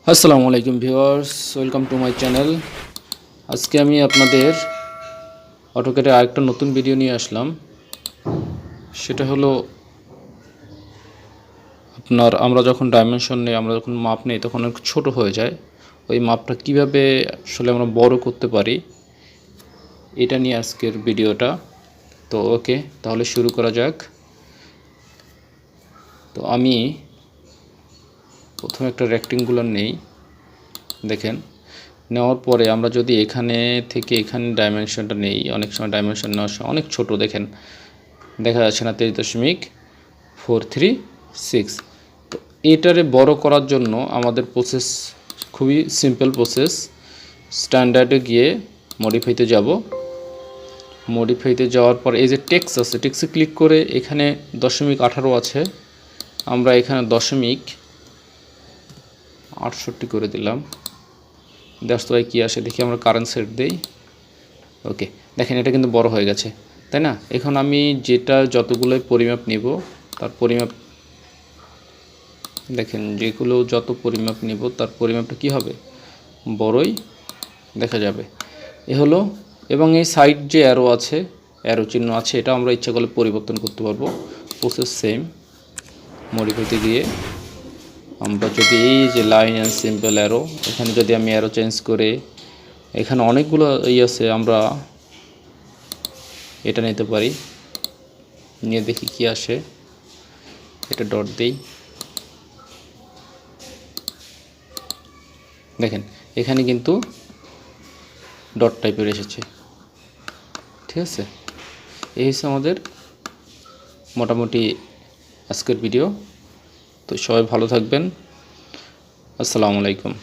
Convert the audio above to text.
আসসালামু আলাইকুম viewers, welcome to my channel. আজকে আমি আপনাদের অটোক্যাডে আরেকটা নতুন ভিডিও নিয়ে আসলাম। সেটা হলো আমরা যখন ডাইমেনশন নেই, আমরা যখন মাপ নেই তখন অনেক ছোট হয়ে যায়। ওই মাপটা কিভাবে আসলে আমরা বড় করতে পারি, এটা নিয়ে আজকের ভিডিওটা। তো ওকে, তাহলে শুরু করা যাক। তো আমি প্রথমে একটা রেক্টেঙ্গুলার নেই। দেখেন, নেওয়ার পরে আমরা যদি এখানে থেকে এখানে ডাইমেনশনটা নেই, অনেক সময় ডাইমেনশন নেওয়ার সময় অনেক ছোট দেখেন, দেখা যাচ্ছে না, 23.436। তো এটারে বড় করার জন্য আমাদের প্রসেস খুবই সিম্পল প্রসেস। স্ট্যান্ডার্ডে গিয়ে মডিফাইতে যাব। মডিফাইতে যাওয়ার পর এই যে টেক্সট আছে, টেক্সে ক্লিক করে এখানে 0.18 আছে, আমরা এখানে 0.68 করে দিলাম। দ্যাটস ওয়াই কী আসে দেখি, আমরা কারেন্ট সেট দেই। ওকে, দেখেন এটা কিন্তু বড় হয়ে গেছে, তাই না? এখন আমি যেটা যতগুলোই পরিমাপ নিব তার পরিমাপ দেখেন, যেগুলো যত পরিমাপ নিব তার পরিমাপটা কি হবে, বড়ই দেখা যাবে। এ হলো, এবং এই সাইড যে অ্যারো আছে, অ্যারো চিহ্ন আছে, এটা আমরা ইচ্ছা করলে পরিবর্তন করতে পারবো। Process same. মডিফাইতে গিয়ে আমরা যদি এই যে লাইন অ্যান্ড সিম্পল অ্যারো, এখানে যদি আমি অ্যারো চেঞ্জ করে, এখানে অনেকগুলো আছে, আমরা এটা নিতে পারি, নিয়ে দেখি কি আসে। এটা ডট দেই, দেখেন এখানে কিন্তু ডট টাইপের এসেছে। ঠিক আছে, এই হচ্ছে আমাদের মোটামুটি আজকের ভিডিও। তো সবাই ভালো থাকবেন। আসসালামু আলাইকুম।